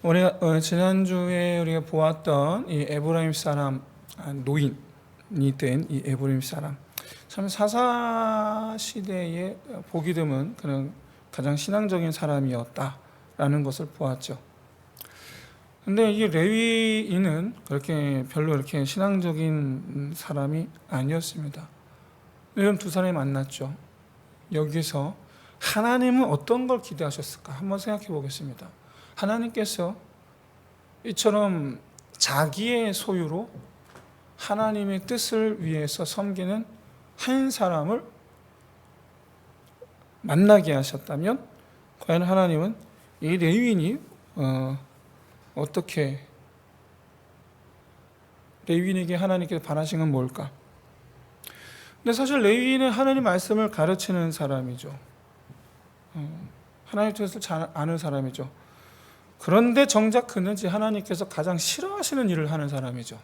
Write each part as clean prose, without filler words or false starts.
우리가 지난주에 우리가 보았던 이 에브라임 사람 노인이 된 이 에브라임 사람, 참 사사 시대에 보기 드문 그런 가장 신앙적인 사람이었다라는 것을 보았죠. 근데 이 레위인은 그렇게 별로 이렇게 신앙적인 사람이 아니었습니다. 이런 두 사람이 만났죠. 여기서 하나님은 어떤 걸 기대하셨을까 한번 생각해 보겠습니다. 하나님께서 이처럼 자기의 소유로 하나님의 뜻을 위해서 섬기는 한 사람을 만나게 하셨다면 과연 하나님은 이 레위인이 어떻게 레위인에게 하나님께서 바라신 건 뭘까? 근데 사실 레위인은 하나님 말씀을 가르치는 사람이죠. 하나님의 뜻을 잘 아는 사람이죠. 그런데 정작 그는 하나님께서 가장 싫어하시는 일을 하는 사람이죠.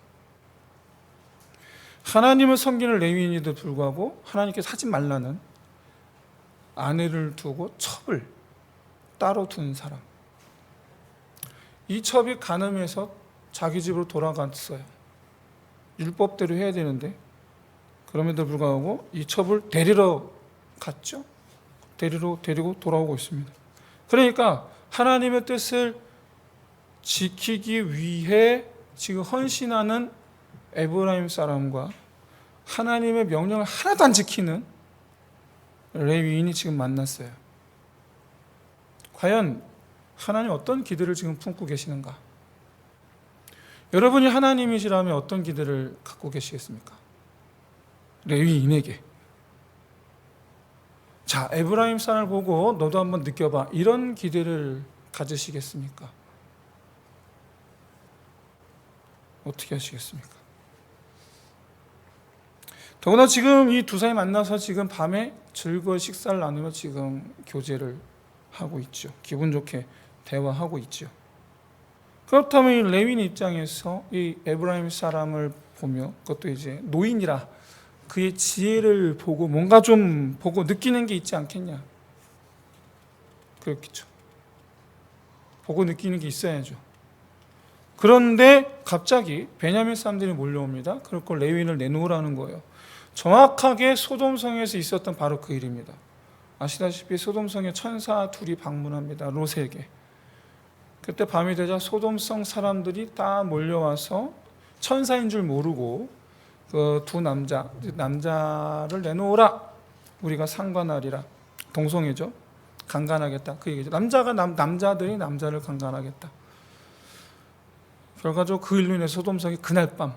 하나님을 섬기는 레위인에도 불구하고 하나님께서 하지 말라는 아내를 두고 첩을 따로 둔 사람. 이 첩이 간음해서 자기 집으로 돌아갔어요. 율법대로 해야 되는데 그럼에도 불구하고 이 첩을 데리러 갔죠. 데리고 돌아오고 있습니다. 그러니까 하나님의 뜻을 지키기 위해 지금 헌신하는 에브라임 사람과 하나님의 명령을 하나도 안 지키는 레위인이 지금 만났어요. 과연 하나님 어떤 기대를 지금 품고 계시는가? 여러분이 하나님이시라면 어떤 기대를 갖고 계시겠습니까? 레위인에게. 자, 에브라임 사람을 보고 너도 한번 느껴봐. 이런 기대를 가지시겠습니까? 어떻게 하시겠습니까? 더구나 지금 이 두 사람이 만나서 지금 밤에 즐거운 식사를 나누며 지금 교제를 하고 있죠. 기분 좋게 대화하고 있죠. 그렇다면 이 레위인 입장에서 이 에브라임 사람을 보며 그것도 이제 노인이라 그의 지혜를 보고 뭔가 좀 보고 느끼는 게 있지 않겠냐? 그렇겠죠. 보고 느끼는 게 있어야죠. 그런데 갑자기 베냐민 사람들이 몰려옵니다. 그럴 걸 레위인을 내놓으라는 거예요. 정확하게 소돔성에서 있었던 바로 그 일입니다. 아시다시피 소돔성에 천사 둘이 방문합니다. 롯에게. 그때 밤이 되자 소돔성 사람들이 다 몰려와서 천사인 줄 모르고 그 두 남자를 내놓으라. 우리가 상관하리라. 동성애죠. 강간하겠다. 그 얘기죠. 남자들이 남자를 강간하겠다. 결과적으로 그 일로 인해 소돔성이 그날 밤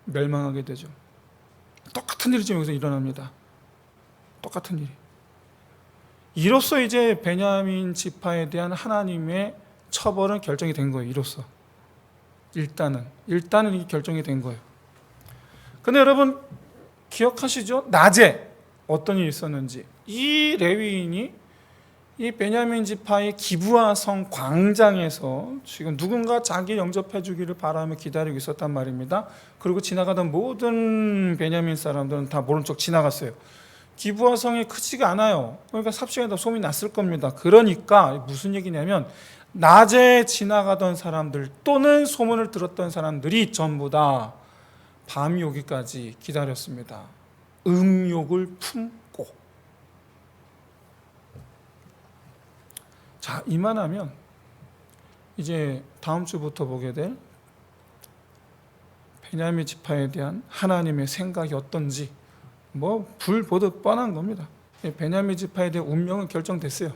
멸망하게 되죠. 똑같은 일이 지금 여기서 일어납니다. 똑같은 일이. 이로써 이제 베냐민 지파에 대한 하나님의 처벌은 결정이 된 거예요. 이로써. 일단은 이 결정이 된 거예요. 근데 여러분 기억하시죠? 낮에 어떤 일이 있었는지. 이 레위인이 이 베냐민 지파의 기브아 성 광장에서 지금 누군가 자기 영접해 주기를 바라며 기다리고 있었단 말입니다. 그리고 지나가던 모든 베냐민 사람들은 다 모른 척 지나갔어요. 기브아 성이 크지가 않아요. 그러니까 삽시간에 다 소문이 났을 겁니다. 그러니까 무슨 얘기냐면 낮에 지나가던 사람들 또는 소문을 들었던 사람들이 전부 다 밤이 오기까지 기다렸습니다. 음욕을 품고. 자, 이만하면 이제 다음 주부터 보게 될 베냐민 지파에 대한 하나님의 생각이 어떤지 불 보듯 뻔한 겁니다. 베냐민 지파에 대한 운명은 결정됐어요.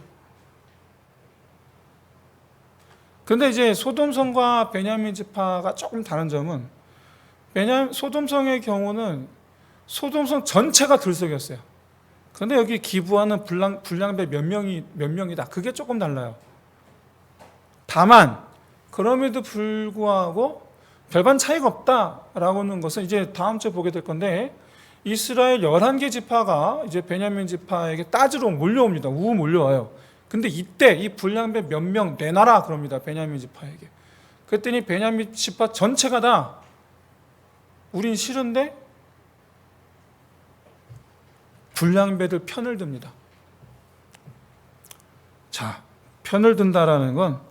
그런데 이제 소돔성과 베냐민 지파가 조금 다른 점은 소돔성의 경우는 소돔성 전체가 들썩였어요. 그런데 여기 기부하는 불량배 몇 명이다. 그게 조금 달라요. 다만 그럼에도 불구하고 별반 차이가 없다라고 하는 것은 이제 다음 주에 보게 될 건데 이스라엘 11개 지파가 이제 베냐민 지파에게 따지러 몰려옵니다. 몰려와요. 근데 이때 이 불량배 몇 명 내놔라 그럽니다. 베냐민 지파에게. 그랬더니 베냐민 지파 전체가 다 우린 싫은데 불량배들 편을 듭니다. 자, 편을 든다라는 건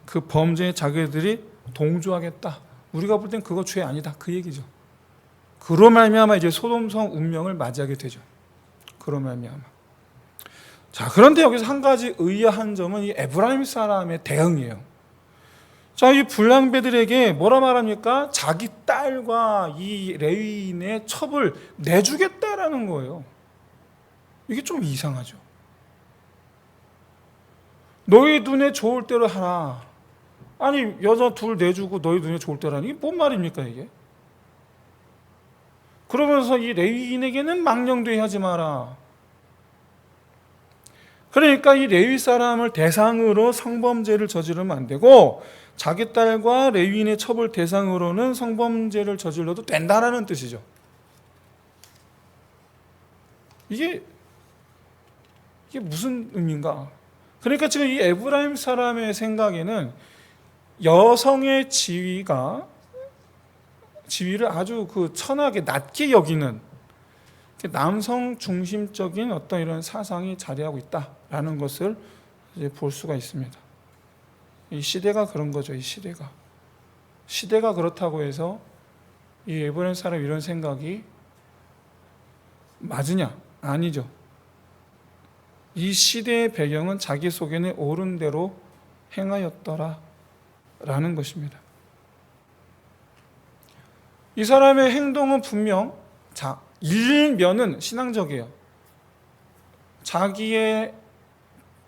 그 범죄에 자기들이 동조하겠다. 우리가 볼 땐 그거 죄 아니다. 그 얘기죠. 그로 말미암아 이제 소돔성 운명을 맞이하게 되죠. 그로 말미암아. 자, 그런데 여기서 한 가지 의아한 점은 이 에브라임 사람의 대응이에요. 자, 이 불량배들에게 뭐라 말합니까? 자기 딸과 이 레위인의 첩을 내주겠다라는 거예요. 이게 좀 이상하죠. 너희 눈에 좋을 대로 하라. 아니, 여자 둘 내주고 너희 눈에 좋을 대로 하니 이게 뭔 말입니까 이게? 그러면서 이 레위인에게는 망령되이 하지 마라. 그러니까 이 레위 사람을 대상으로 성범죄를 저지르면 안 되고 자기 딸과 레위인의 첩을 대상으로는 성범죄를 저질러도 된다라는 뜻이죠. 이게 무슨 의미인가? 그러니까 지금 이 에브라임 사람의 생각에는 여성의 지위를 아주 그 천하게 낮게 여기는 남성 중심적인 어떤 이런 사상이 자리하고 있다라는 것을 이제 볼 수가 있습니다. 이 시대가 그런 거죠. 이 시대가 그렇다고 해서 이 에브라임 사람 이런 생각이 맞으냐? 아니죠. 이 시대의 배경은 자기 속에는 옳은 대로 행하였더라 라는 것입니다. 이 사람의 행동은 분명 일면은 신앙적이에요. 자기의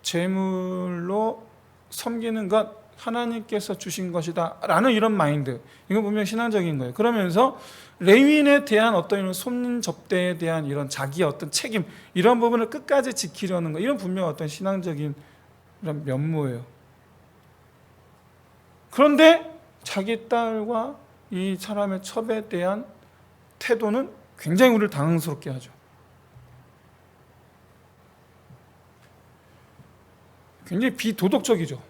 재물로 섬기는 것 하나님께서 주신 것이다 라는 이런 마인드, 이건 분명 신앙적인 거예요. 그러면서 레위인에 대한 어떤 이런 손님 접대에 대한 이런 자기의 어떤 책임, 이런 부분을 끝까지 지키려는 거, 이런 분명 어떤 신앙적인 이런 면모예요. 그런데 자기 딸과 이 사람의 첩에 대한 태도는 굉장히 우리를 당황스럽게 하죠. 굉장히 비도덕적이죠.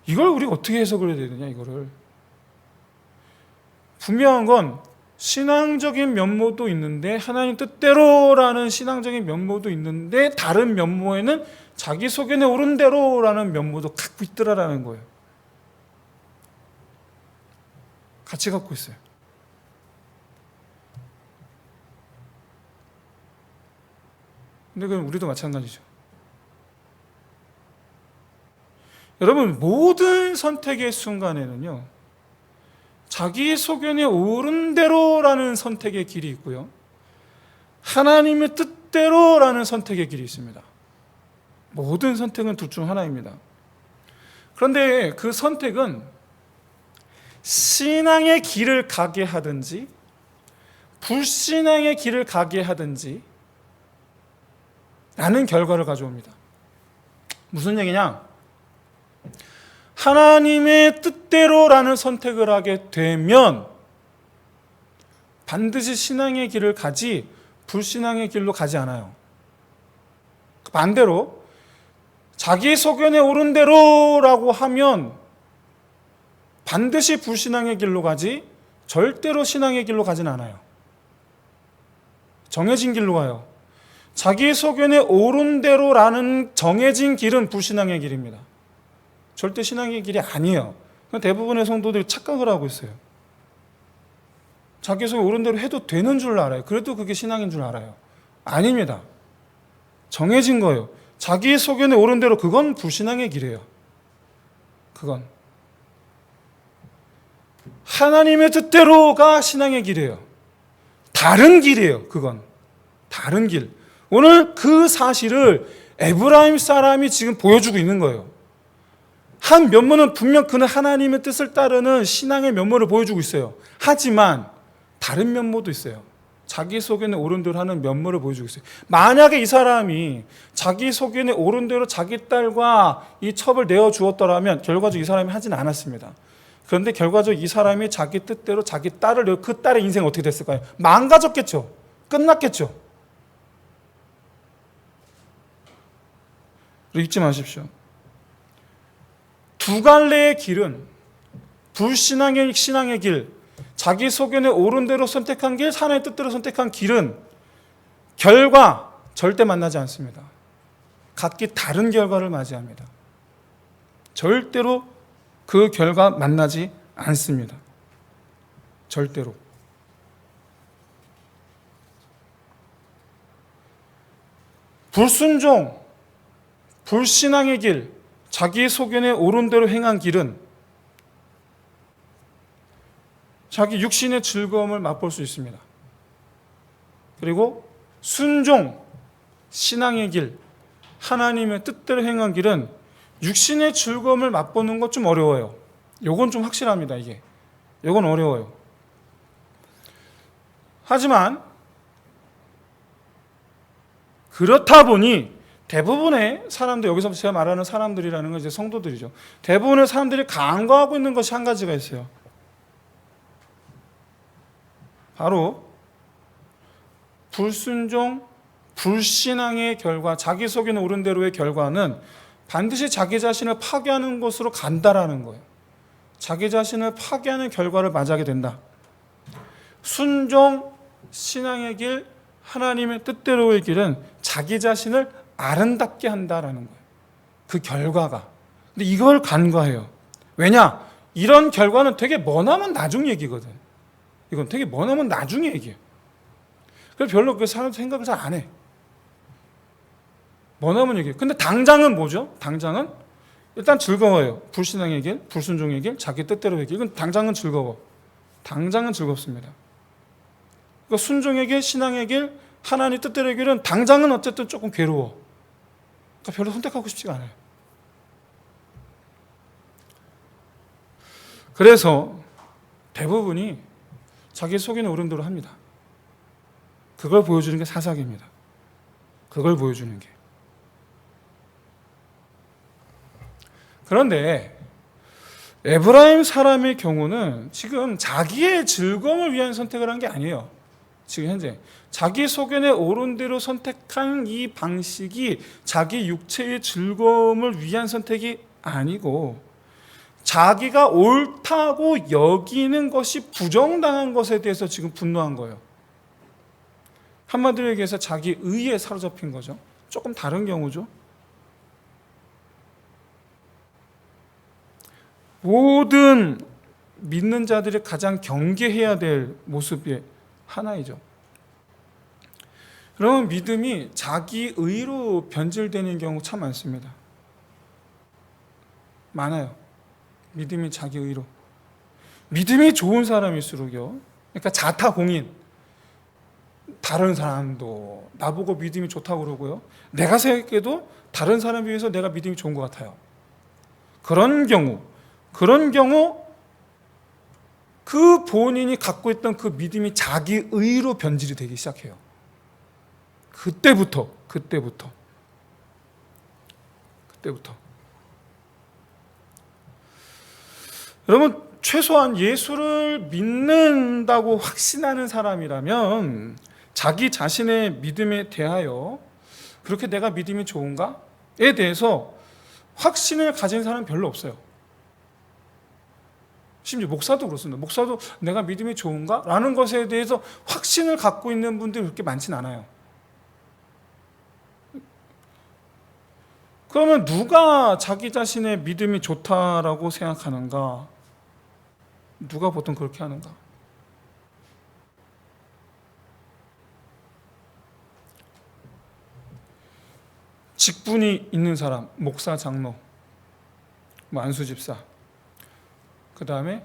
이걸 우리가 어떻게 해석을 해야 되느냐, 이거를. 분명한 건 신앙적인 면모도 있는데, 하나님 뜻대로라는 신앙적인 면모도 있는데, 다른 면모에는 자기 소견에 옳은 대로라는 면모도 갖고 있더라라는 거예요. 같이 갖고 있어요. 근데 그건 우리도 마찬가지죠. 여러분, 모든 선택의 순간에는요, 자기 소견에 옳은 대로라는 선택의 길이 있고요, 하나님의 뜻대로라는 선택의 길이 있습니다. 모든 선택은 둘 중 하나입니다. 그런데 그 선택은 신앙의 길을 가게 하든지 불신앙의 길을 가게 하든지 라는 결과를 가져옵니다. 무슨 얘기냐? 하나님의 뜻대로라는 선택을 하게 되면 반드시 신앙의 길을 가지 불신앙의 길로 가지 않아요. 반대로 자기 소견에 옳은 대로라고 하면 반드시 불신앙의 길로 가지 절대로 신앙의 길로 가진 않아요. 정해진 길로 가요. 자기 소견에 옳은 대로라는 정해진 길은 불신앙의 길입니다. 절대 신앙의 길이 아니에요. 대부분의 성도들이 착각을 하고 있어요. 자기 소견에 옳은 대로 해도 되는 줄 알아요. 그래도 그게 신앙인 줄 알아요. 아닙니다. 정해진 거예요. 자기 소견에 옳은 대로, 그건 불신앙의 길이에요. 그건 하나님의 뜻대로가 신앙의 길이에요. 다른 길이에요. 그건 다른 길. 오늘 그 사실을 에브라임 사람이 지금 보여주고 있는 거예요. 한 면모는 분명 그는 하나님의 뜻을 따르는 신앙의 면모를 보여주고 있어요. 하지만 다른 면모도 있어요. 자기 소견에 옳은 대로 하는 면모를 보여주고 있어요. 만약에 이 사람이 자기 소견에 옳은 대로 자기 딸과 이 첩을 내어주었더라면 결과적으로 이 사람이 하진 않았습니다. 그런데 결과적으로 이 사람이 자기 뜻대로 자기 딸을 내어, 그 딸의 인생은 어떻게 됐을까요? 망가졌겠죠. 끝났겠죠. 잊지 마십시오. 두 갈래의 길은 불신앙의 신앙의 길, 자기 소견에 옳은 대로 선택한 길, 하나님의 뜻대로 선택한 길은 결과 절대 만나지 않습니다. 각기 다른 결과를 맞이합니다. 절대로 그 결과 만나지 않습니다. 절대로. 불순종, 불신앙의 길, 자기 소견에 옳은 대로 행한 길은 자기 육신의 즐거움을 맛볼 수 있습니다. 그리고 순종, 신앙의 길, 하나님의 뜻대로 행한 길은 육신의 즐거움을 맛보는 것 좀 어려워요. 요건 좀 확실합니다. 요건 어려워요. 하지만 그렇다 보니 대부분의 사람들, 여기서 제가 말하는 사람들이라는 건 이제 성도들이죠. 대부분의 사람들이 간과하고 있는 것이 한 가지가 있어요. 바로 불순종, 불신앙의 결과, 자기 속에 옳은 대로의 결과는 반드시 자기 자신을 파괴하는 것으로 간다라는 거예요. 자기 자신을 파괴하는 결과를 맞이하게 된다. 순종, 신앙의 길, 하나님의 뜻대로의 길은 자기 자신을 아름답게 한다라는 거예요. 그 결과가. 근데 이걸 간과해요. 왜냐? 이런 결과는 되게 머나먼 나중 얘기거든. 이건 되게 머나먼 나중 얘기예요. 그래서 별로 그 사람 생각을 잘 안 해. 머나먼 얘기예요. 근데 당장은 뭐죠? 당장은 일단 즐거워요. 불신앙의 길, 불순종의 길, 자기 뜻대로의 길. 이건 당장은 즐거워. 당장은 즐겁습니다. 그러니까 순종의 길, 신앙의 길, 하나님 뜻대로의 길은 당장은 어쨌든 조금 괴로워. 그러니까 별로 선택하고 싶지가 않아요. 그래서 대부분이 자기 속에는 옳은 대로 합니다. 그걸 보여주는 게 사사기입니다. 그걸 보여주는 게. 그런데 에브라임 사람의 경우는 지금 자기의 즐거움을 위한 선택을 한 게 아니에요. 지금 현재 자기 소견에 옳은 대로 선택한 이 방식이 자기 육체의 즐거움을 위한 선택이 아니고 자기가 옳다고 여기는 것이 부정당한 것에 대해서 지금 분노한 거예요. 한마디로 얘기해서 자기 의에 사로잡힌 거죠. 조금 다른 경우죠. 모든 믿는 자들이 가장 경계해야 될 모습의 하나이죠. 그러면 믿음이 자기 의로 변질되는 경우 참 많습니다. 많아요. 믿음이 자기 의로. 믿음이 좋은 사람일수록요. 그러니까 자타공인. 다른 사람도 나보고 믿음이 좋다고 그러고요. 내가 생각해도 다른 사람에 비해서 내가 믿음이 좋은 것 같아요. 그런 경우 그 본인이 갖고 있던 그 믿음이 자기 의로 변질이 되기 시작해요. 그때부터. 여러분, 최소한 예수를 믿는다고 확신하는 사람이라면 자기 자신의 믿음에 대하여 그렇게 내가 믿음이 좋은가에 대해서 확신을 가진 사람은 별로 없어요. 심지어 목사도 그렇습니다. 목사도 내가 믿음이 좋은가? 라는 것에 대해서 확신을 갖고 있는 분들이 그렇게 많진 않아요. 그러면 누가 자기 자신의 믿음이 좋다라고 생각하는가? 누가 보통 그렇게 하는가? 직분이 있는 사람, 목사, 장로, 안수집사, 그 다음에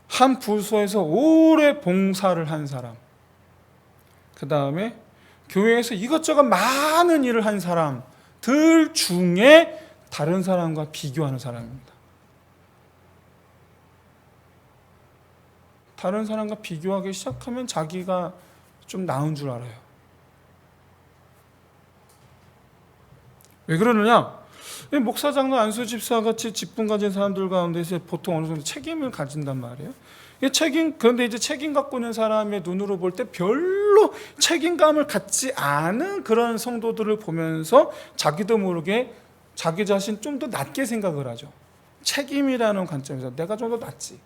한 부서에서 오래 봉사를 한 사람, 그 다음에 교회에서 이것저것 많은 일을 한 사람들 중에 다른 사람과 비교하는 사람입니다. 다른 사람과 비교하기 시작하면 자기가 좀 나은 줄 알아요. 왜 그러느냐? 목사, 장로, 안수, 집사 같이 직분 가진 사람들 가운데서 보통 어느 정도 책임을 가진단 말이에요. 그런데 이제 책임 갖고 있는 사람의 눈으로 볼 때 별로 책임감을 갖지 않은 그런 성도들을 보면서 자기도 모르게 자기 자신 좀 더 낮게 생각을 하죠. 책임이라는 관점에서 내가 좀 더 낫지.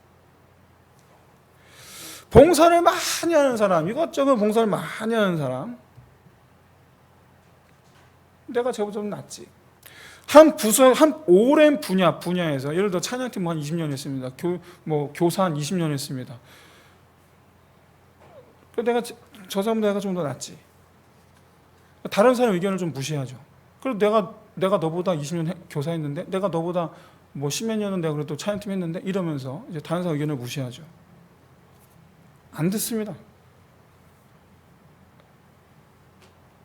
봉사를 많이 하는 사람, 이것저것 봉사를 많이 하는 사람, 내가 저보다 좀 낫지. 한 부서, 한 오랜 분야에서, 예를 들어 찬양팀 한 20년 했습니다. 교사 한 20년 했습니다. 저 사람보다 내가 좀 더 낫지. 다른 사람 의견을 좀 무시하죠. 그리고 내가 너보다 20년 교사했는데, 내가 너보다 뭐 10몇 년은 내가 그래도 찬양팀 했는데, 이러면서 이제 다른 사람 의견을 무시하죠. 안 듣습니다.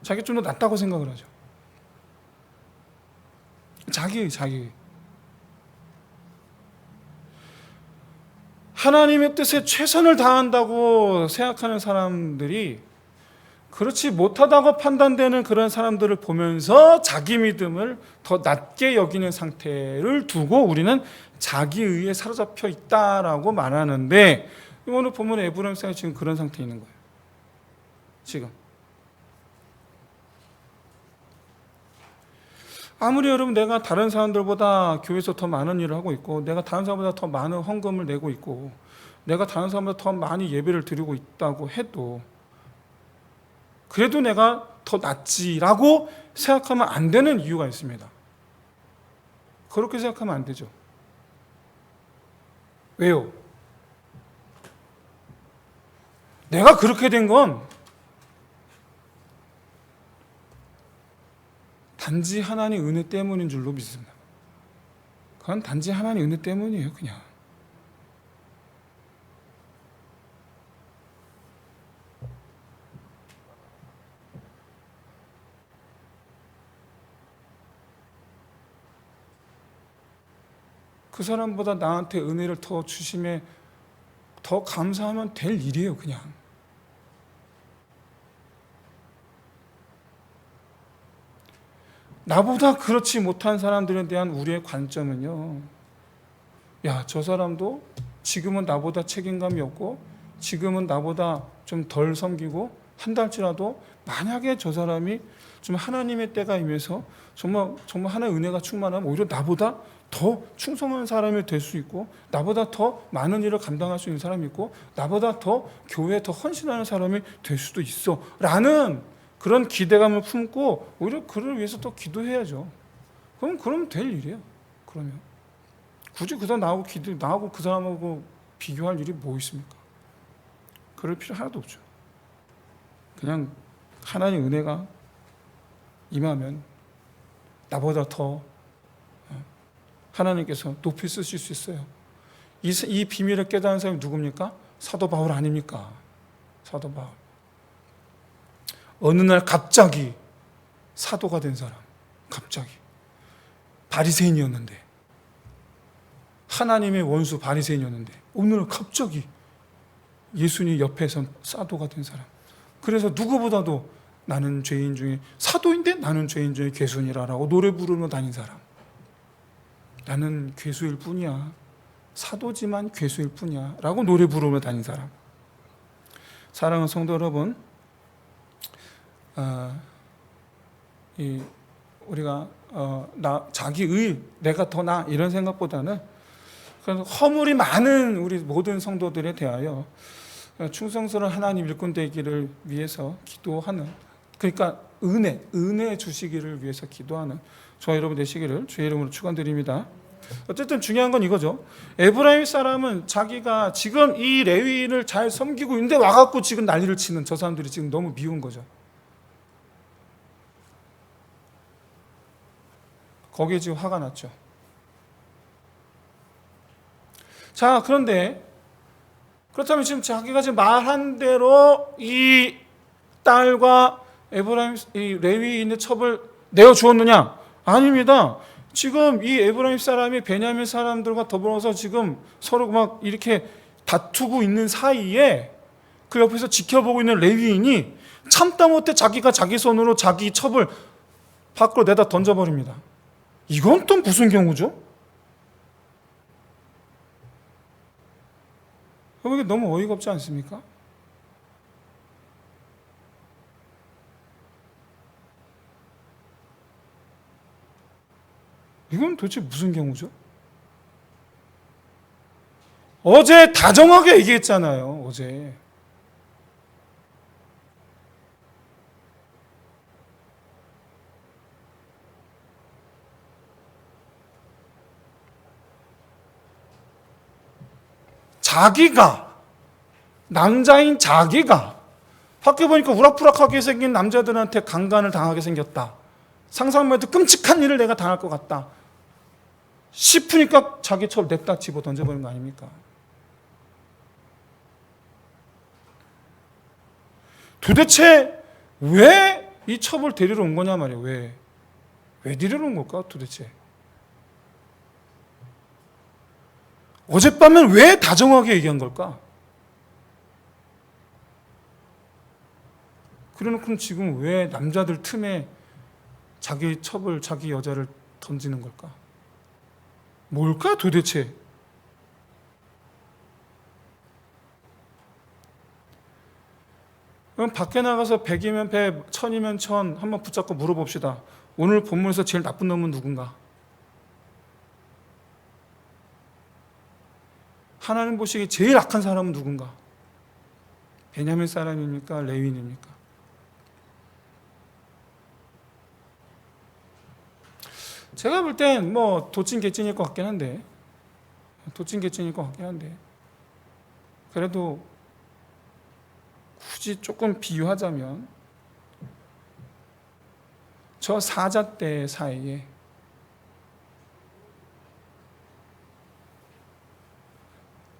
자기 좀 더 낫다고 생각을 하죠. 자기. 하나님의 뜻에 최선을 다한다고 생각하는 사람들이 그렇지 못하다고 판단되는 그런 사람들을 보면서 자기 믿음을 더 낮게 여기는 상태를 두고 우리는 자기의에 사로잡혀 있다라고 말하는데, 오늘 보면 에브라임 사람이 지금 그런 상태에 있는 거예요. 지금 아무리 여러분 내가 다른 사람들보다 교회에서 더 많은 일을 하고 있고, 내가 다른 사람보다 더 많은 헌금을 내고 있고, 내가 다른 사람보다 더 많이 예배를 드리고 있다고 해도 그래도 내가 더 낫지라고 생각하면 안 되는 이유가 있습니다. 그렇게 생각하면 안 되죠. 왜요? 내가 그렇게 된 건 단지 하나님 은혜 때문인 줄로 믿습니다. 그건 단지 하나님 은혜 때문이에요, 그냥. 그 사람보다 나한테 은혜를 더 주심에 더 감사하면 될 일이에요, 그냥. 나보다 그렇지 못한 사람들에 대한 우리의 관점은요, 야, 저 사람도 지금은 나보다 책임감이 없고, 지금은 나보다 좀 덜 섬기고 한달치라도 만약에 저 사람이 좀 하나님의 때가 임해서 정말 하나의 은혜가 충만하면 오히려 나보다 더 충성한 사람이 될 수 있고, 나보다 더 많은 일을 감당할 수 있는 사람이 있고, 나보다 더 교회에 더 헌신하는 사람이 될 수도 있어 라는 그런 기대감을 품고 오히려 그를 위해서 또 기도해야죠. 그럼 될 일이에요. 그러면 굳이 그 사람 나하고 그 사람하고 비교할 일이 뭐 있습니까? 그럴 필요 하나도 없죠. 그냥 하나님 은혜가 임하면 나보다 더 하나님께서 높이 쓰실 수 있어요. 이 비밀을 깨달은 사람이 누굽니까? 사도 바울 아닙니까? 사도 바울. 어느 날 갑자기 사도가 된 사람, 갑자기 바리새인이었는데, 하나님의 원수 바리새인이었는데 오늘 갑자기 예수님 옆에서 사도가 된 사람. 그래서 누구보다도 나는 죄인 중에 사도인데 나는 죄인 중에 괴순이라라고 노래 부르며 다닌 사람. 나는 괴수일 뿐이야. 사도지만 괴수일 뿐이야 라고 노래 부르며 다닌 사람. 사랑하는 성도 여러분, 우리가 자기의 내가 더 나 이런 생각보다는 허물이 많은 우리 모든 성도들에 대하여 충성스러운 하나님 일꾼 되기를 위해서 기도하는, 그러니까 은혜 주시기를 위해서 기도하는 저와 여러분 되시기를 주의 이름으로 축원드립니다. 어쨌든 중요한 건 이거죠. 에브라임 사람은 자기가 지금 이 레위인을 잘 섬기고 있는데 와갖고 지금 난리를 치는 저 사람들이 지금 너무 미운 거죠. 거기에 지금 화가 났죠. 자, 그렇다면 지금 자기가 지금 말한 대로 이 딸과 에브라임, 이 레위인의 첩을 내어 주었느냐? 아닙니다. 지금 이 에브라임 사람이 베냐민 사람들과 더불어서 지금 서로 막 이렇게 다투고 있는 사이에 그 옆에서 지켜보고 있는 레위인이 참다 못해 자기가 자기 손으로 자기 첩을 밖으로 내다 던져버립니다. 이건 또 무슨 경우죠? 이게 너무 어이가 없지 않습니까? 이건 도대체 무슨 경우죠? 어제 다정하게 얘기했잖아요. 어제. 남자인 자기가 밖에 보니까 우락부락하게 생긴 남자들한테 강간을 당하게 생겼다. 상상만 해도 끔찍한 일을 내가 당할 것 같다 싶으니까 자기 첩을 냅다 집어 던져버린 거 아닙니까? 도대체 왜 이 첩을 데리러 온 거냐 말이에요. 왜 데리러 온 걸까 도대체? 어젯밤엔 왜 다정하게 얘기한 걸까? 그래놓고 지금 왜 남자들 틈에 자기 첩을, 자기 여자를 던지는 걸까? 뭘까 도대체? 그럼 밖에 나가서 100이면 100, 1000이면 1000 한번 붙잡고 물어봅시다. 오늘 본문에서 제일 나쁜 놈은 누군가? 하나님 보시기에 제일 악한 사람은 누군가? 베냐민 사람입니까? 레위인입니까? 제가 볼 땐 뭐 도찐개찐일 것 같긴 한데 그래도 굳이 조금 비유하자면 저 사잣대 사이에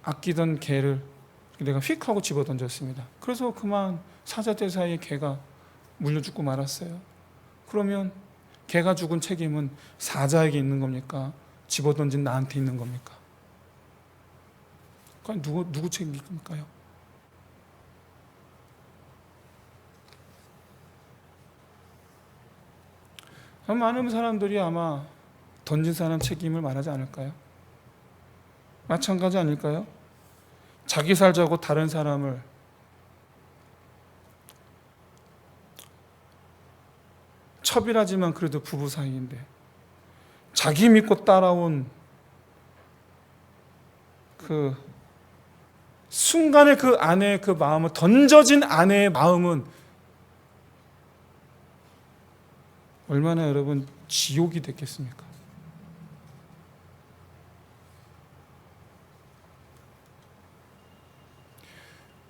아끼던 개를 내가 휙 하고 집어 던졌습니다. 그래서 그만 사잣대 사이에 개가 물려 죽고 말았어요. 그러면 개가 죽은 책임은 사자에게 있는 겁니까? 집어 던진 나한테 있는 겁니까? 그러니까 누구 책임일까요? 많은 사람들이 아마 던진 사람 책임을 말하지 않을까요? 마찬가지 아닐까요? 자기 살자고 다른 사람을 첩이라지만 그래도 부부 사이인데 자기 믿고 따라온 그 순간에 그 아내의 그 마음을 던져진 아내의 마음은 얼마나 여러분 지옥이 됐겠습니까?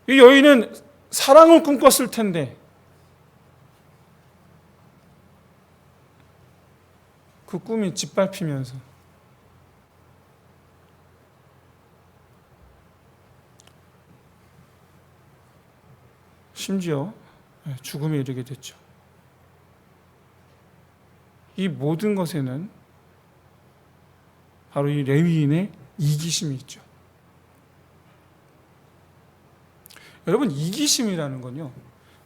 이 여인은 사랑을 꿈꿨을 텐데 그 꿈이 짓밟히면서 심지어 죽음에 이르게 됐죠. 이 모든 것에는 바로 이 레위인의 이기심이 있죠. 여러분, 이기심이라는 건요,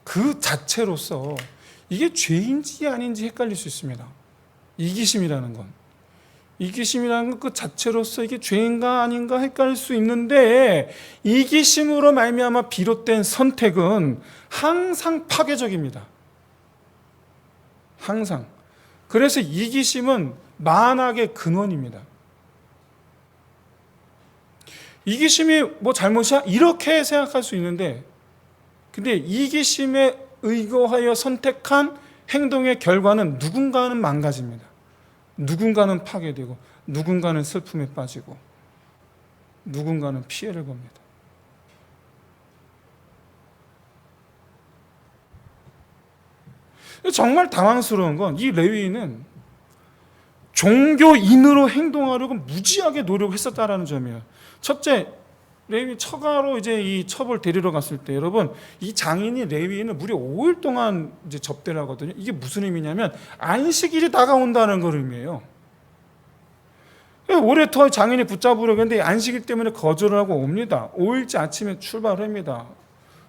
그 자체로서 이게 죄인지 아닌지 헷갈릴 수 있습니다. 이기심이라는 건 그 자체로서 이게 죄인가 아닌가 헷갈릴 수 있는데, 이기심으로 말미암아 비롯된 선택은 항상 파괴적입니다. 항상. 그래서 이기심은 만악의 근원입니다. 이기심이 뭐 잘못이야? 이렇게 생각할 수 있는데, 근데 이기심에 의거하여 선택한 행동의 결과는 누군가는 망가집니다. 누군가는 파괴되고, 누군가는 슬픔에 빠지고, 누군가는 피해를 봅니다. 정말 당황스러운 건 이 레위인은 종교인으로 행동하려고 무지하게 노력했었다라는 점이에요. 첫째, 레위 처가로 이제 이 첩을 데리러 갔을 때, 여러분, 이 장인이 레위인을 무려 5일 동안 이제 접대를 하거든요. 이게 무슨 의미냐면 안식일이 다가온다는 걸 의미해요. 오래 더 장인이 붙잡으려고 했는데 안식일 때문에 거절을 하고 옵니다. 5일째 아침에 출발을 합니다.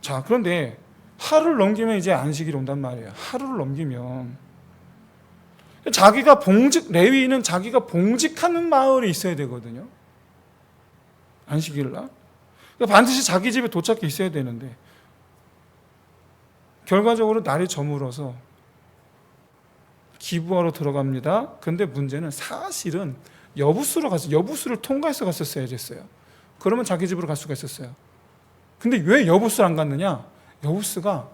자, 그런데 하루를 넘기면 이제 안식일이 온단 말이에요. 하루를 넘기면 레위인은 자기가 봉직하는 마을에 있어야 되거든요. 안식일 날. 반드시 자기 집에 도착해 있어야 되는데, 결과적으로 날이 저물어서 기부하러 들어갑니다. 근데 문제는 사실은 여부수를 통과해서 갔었어야 됐어요. 그러면 자기 집으로 갈 수가 있었어요. 근데 왜 여부수를 안 갔느냐? 여부수가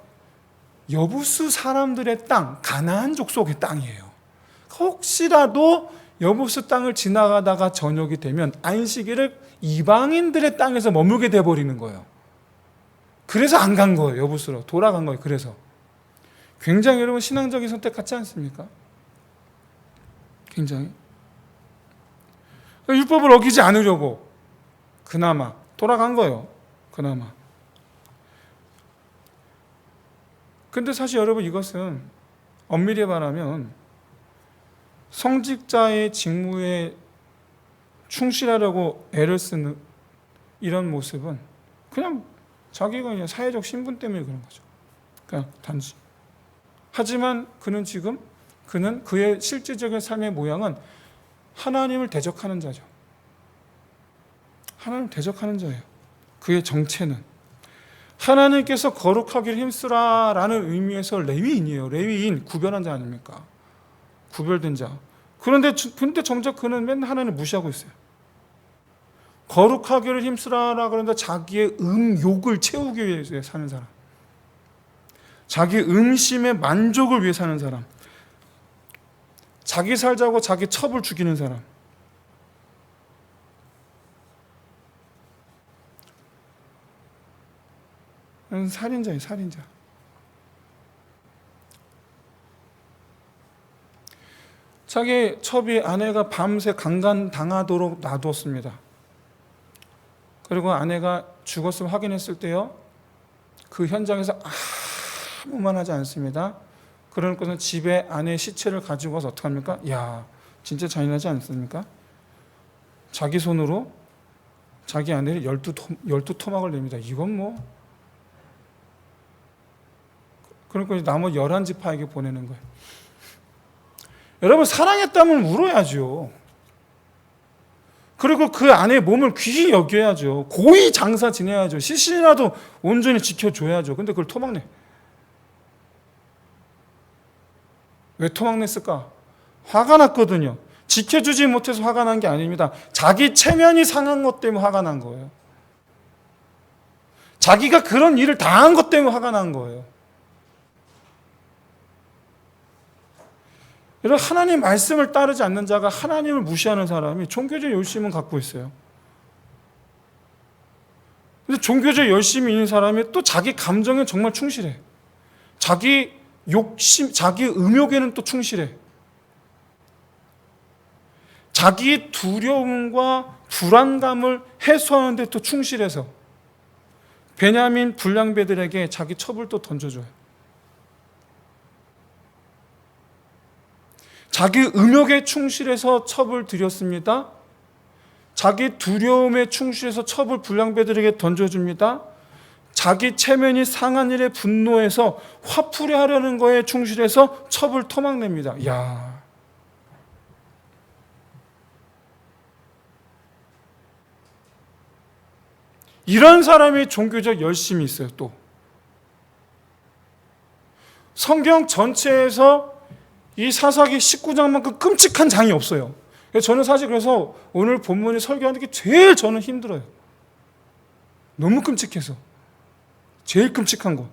여부수 사람들의 땅, 가나안 족속의 땅이에요. 혹시라도 여부수 땅을 지나가다가 저녁이 되면 안식일을 이방인들의 땅에서 머물게 돼버리는 거예요. 그래서 안 간 거예요. 여부스로 돌아간 거예요. 그래서 굉장히 여러분 신앙적인 선택 같지 않습니까? 굉장히 율법을 어기지 않으려고 그나마 돌아간 거예요. 그나마. 근데 사실 여러분 이것은 엄밀히 말하면 성직자의 직무에 충실하려고 애를 쓰는 이런 모습은 그냥 자기가 그냥 사회적 신분 때문에 그런 거죠. 그냥 단지. 하지만 그는 지금 그의 실질적인 삶의 모양은 하나님을 대적하는 자죠. 하나님을 대적하는 자예요. 그의 정체는 하나님께서 거룩하기를 힘쓰라라는 의미에서 레위인이에요. 레위인, 구별한 자 아닙니까? 구별된 자. 근데 정작 그는 맨날 하나님을 무시하고 있어요. 거룩하기를 힘쓰라라 그러는데 자기의 음욕을 채우기 위해 사는 사람. 자기 음심의 만족을 위해 사는 사람. 자기 살자고 자기 첩을 죽이는 사람. 살인자예요, 살인자. 자기 첩이 아내가 밤새 강간당하도록 놔두었습니다. 그리고 아내가 죽었음을 확인했을 때요, 그 현장에서 아무만 하지 않습니다. 그런 것은 집에 아내의 시체를 가지고 와서 어떻게 합니까? 야, 진짜 잔인하지 않습니까? 자기 손으로 자기 아내를 12토막을 냅니다. 이건 뭐. 그러니까 나머지 11지파에게 보내는 거예요. 여러분, 사랑했다면 울어야죠. 그리고 그 아내의 몸을 귀히 여겨야죠. 고이 장사 지내야죠. 시신이라도 온전히 지켜줘야죠. 근데 그걸 토막내. 왜 토막냈을까? 화가 났거든요. 지켜주지 못해서 화가 난 게 아닙니다. 자기 체면이 상한 것 때문에 화가 난 거예요. 자기가 그런 일을 당한 것 때문에 화가 난 거예요. 여러분, 하나님 말씀을 따르지 않는 자가 하나님을 무시하는 사람이 종교적 열심은 갖고 있어요. 근데 종교적 열심이 있는 사람이 또 자기 감정에 정말 충실해. 자기 욕심, 자기 음욕에는 또 충실해. 자기 두려움과 불안감을 해소하는 데 또 충실해서 베냐민 불량배들에게 자기 첩을 또 던져줘요. 자기 음욕에 충실해서 첩을 드렸습니다. 자기 두려움에 충실해서 첩을 불량배들에게 던져줍니다. 자기 체면이 상한 일에 분노해서 화풀이 하려는 거에 충실해서 첩을 토막냅니다. 야, 이런 사람이 종교적 열심이 있어요. 또 성경 전체에서 이 사사기 19장만큼 끔찍한 장이 없어요. 저는 사실 그래서 오늘 본문이 설교하는 게 제일 저는 힘들어요. 너무 끔찍해서. 제일 끔찍한 거.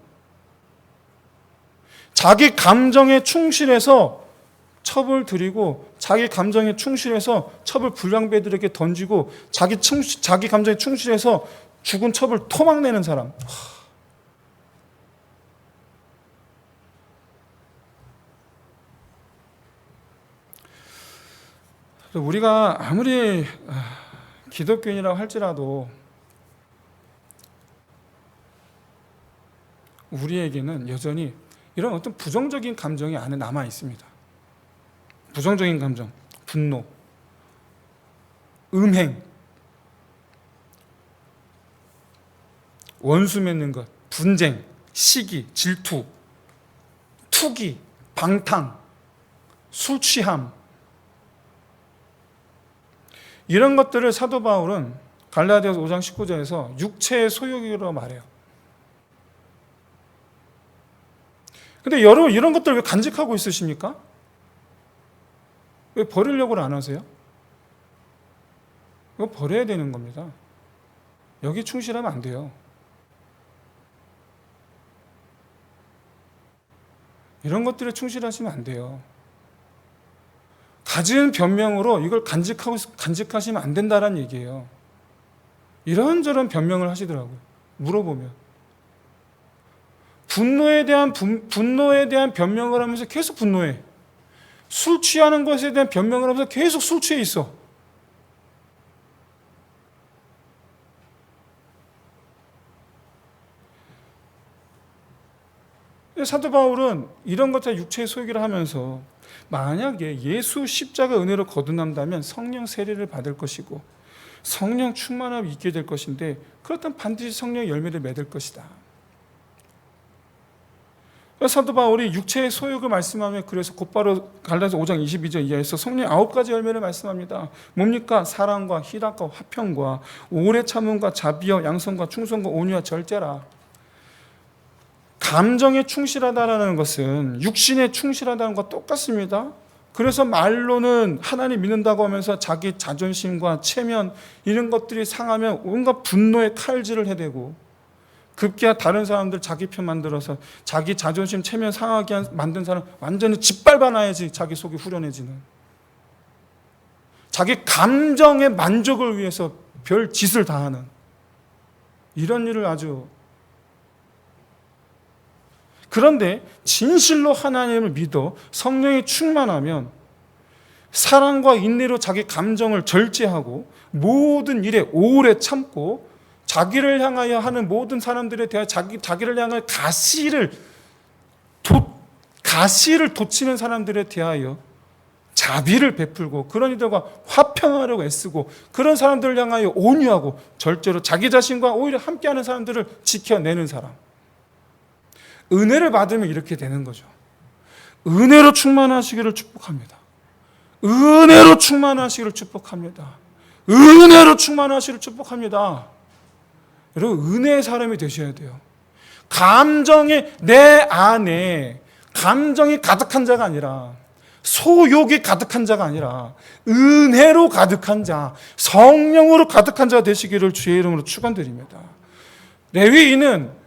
자기 감정에 충실해서 첩을 드리고 자기 감정에 충실해서 첩을 불량배들에게 던지고 자기 감정에 충실해서 죽은 첩을 토막내는 사람. 우리가 아무리 기독교인이라고 할지라도 우리에게는 여전히 이런 어떤 부정적인 감정이 안에 남아 있습니다. 부정적인 감정, 분노, 음행, 원수 맺는 것, 분쟁, 시기, 질투, 투기, 방탕, 술 취함, 이런 것들을 사도 바울은 갈라디아서 5장 19절에서 육체의 소욕이라고 말해요. 근데 여러분, 이런 것들 왜 간직하고 있으십니까? 왜 버리려고 안 하세요? 이거 버려야 되는 겁니다. 여기 충실하면 안 돼요. 이런 것들에 충실하시면 안 돼요. 가진 변명으로 이걸 간직하시면 안 된다는 얘기예요. 이런저런 변명을 하시더라고요. 물어보면. 분노에 대한 변명을 하면서 계속 분노해. 술 취하는 것에 대한 변명을 하면서 계속 술 취해 있어. 사도 바울은 이런 것들 육체의 소유기를 하면서 만약에 예수 십자가 은혜로 거듭난다면 성령 세례를 받을 것이고 성령 충만함이 있게 될 것인데 그렇다면 반드시 성령의 열매를 맺을 것이다. 사도 바울이 육체의 소욕을 말씀하며 그래서 곧바로 갈라디아서 5장 22절 이하에서 성령 9가지 열매를 말씀합니다. 뭡니까? 사랑과 희락과 화평과 오래 참음과 자비와 양선과 충성과 온유와 절제라. 감정에 충실하다라는 것은 육신에 충실하다는 것과 똑같습니다. 그래서 말로는 하나님 믿는다고 하면서 자기 자존심과 체면 이런 것들이 상하면 온갖 분노의 칼질을 해대고 급기야 다른 사람들 자기 편 만들어서 자기 자존심 체면 상하게 만든 사람 완전히 짓밟아놔야지 자기 속이 후련해지는, 자기 감정의 만족을 위해서 별 짓을 다 하는 이런 일을 아주. 그런데 진실로 하나님을 믿어 성령이 충만하면 사랑과 인내로 자기 감정을 절제하고 모든 일에 오래 참고 자기를 향하여 하는 모든 사람들에 대해 자기를 향하여 가시를 돋치는 사람들에 대하여 자비를 베풀고 그런 이들과 화평하려고 애쓰고 그런 사람들을 향하여 온유하고 절제로 자기 자신과 오히려 함께하는 사람들을 지켜내는 사람. 은혜를 받으면 이렇게 되는 거죠. 은혜로 충만하시기를 축복합니다. 은혜로 충만하시기를 축복합니다. 은혜로 충만하시기를 축복합니다. 여러분, 은혜의 사람이 되셔야 돼요. 감정이 내 안에 감정이 가득한 자가 아니라, 소욕이 가득한 자가 아니라 은혜로 가득한 자, 성령으로 가득한 자가 되시기를 주의 이름으로 축원드립니다. 레위인은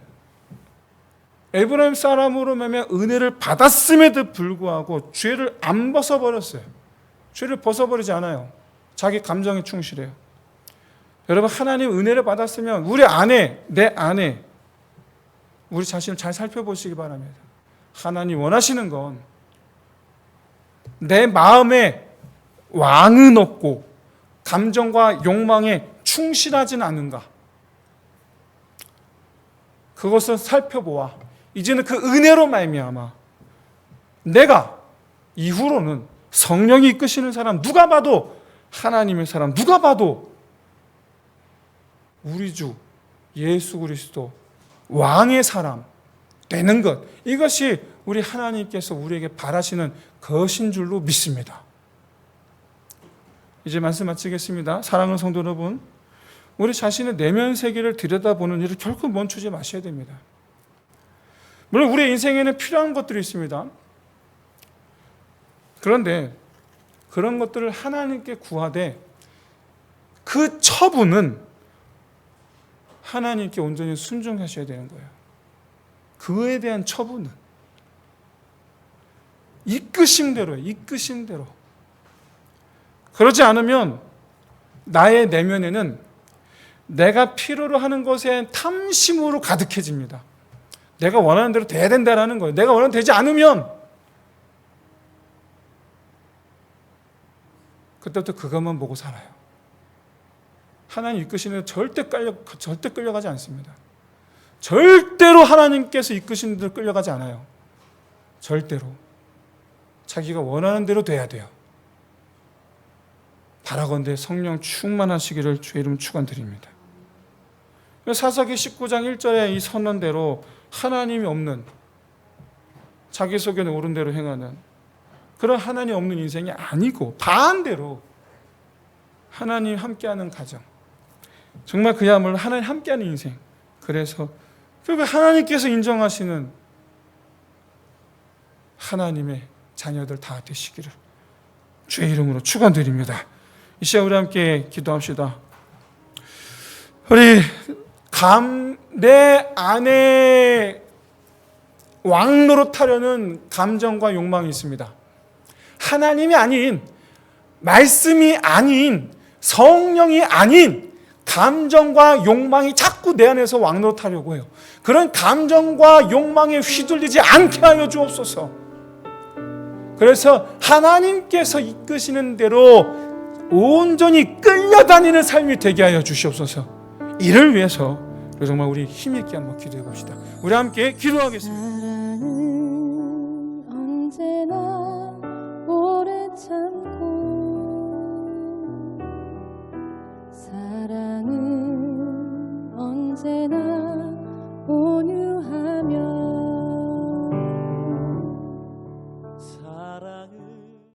에브라임 사람으로 말미암아 은혜를 받았음에도 불구하고 죄를 안 벗어버렸어요. 죄를 벗어버리지 않아요. 자기 감정에 충실해요. 여러분, 하나님 은혜를 받았으면 우리 안에, 내 안에 우리 자신을 잘 살펴보시기 바랍니다. 하나님 원하시는 건 내 마음에 왕은 없고 감정과 욕망에 충실하진 않은가? 그것을 살펴보아 이제는 그 은혜로 말미암아 내가 이후로는 성령이 이끄시는 사람, 누가 봐도 하나님의 사람, 누가 봐도 우리 주 예수 그리스도 왕의 사람 되는 것, 이것이 우리 하나님께서 우리에게 바라시는 것인 줄로 믿습니다. 이제 말씀 마치겠습니다. 사랑하는 성도 여러분, 우리 자신의 내면 세계를 들여다보는 일을 결코 멈추지 마셔야 됩니다. 물론 우리의 인생에는 필요한 것들이 있습니다. 그런데 그런 것들을 하나님께 구하되 그 처분은 하나님께 온전히 순종하셔야 되는 거예요. 그에 대한 처분은 이끄심대로예요. 이끄심대로. 그러지 않으면 나의 내면에는 내가 필요로 하는 것에 탐심으로 가득해집니다. 내가 원하는 대로 돼야 된다라는 거예요. 내가 원하는 대로 되지 않으면 그때부터 그것만 보고 살아요. 하나님 이끄시는 절대 끌려가지 않습니다. 절대로 하나님께서 이끄시는 대로 끌려가지 않아요. 절대로. 자기가 원하는 대로 돼야 돼요. 바라건대 성령 충만하시기를 주의 이름 축원드립니다. 사사기 19장 1절의 이 선언대로 하나님이 없는, 자기 속에는 옳은 대로 행하는 그런 하나님 없는 인생이 아니고 반대로 하나님 함께하는 가정, 정말 그야말로 하나님 함께하는 인생. 그래서 하나님께서 인정하시는 하나님의 자녀들 다 되시기를 주의 이름으로 축원드립니다. 이 시간 우리 함께 기도합시다. 우리 내 안에 왕노릇하려는 감정과 욕망이 있습니다. 하나님이 아닌, 말씀이 아닌, 성령이 아닌 감정과 욕망이 자꾸 내 안에서 왕노릇하려고 해요. 그런 감정과 욕망에 휘둘리지 않게 하여 주옵소서. 그래서 하나님께서 이끄시는 대로 온전히 끌려다니는 삶이 되게 하여 주시옵소서. 이를 위해서 정말 우리 힘있게 한번 기도해 봅시다. 우리 함께 기도하겠습니다. 사랑은 언제나 오래 참고, 사랑은 언제나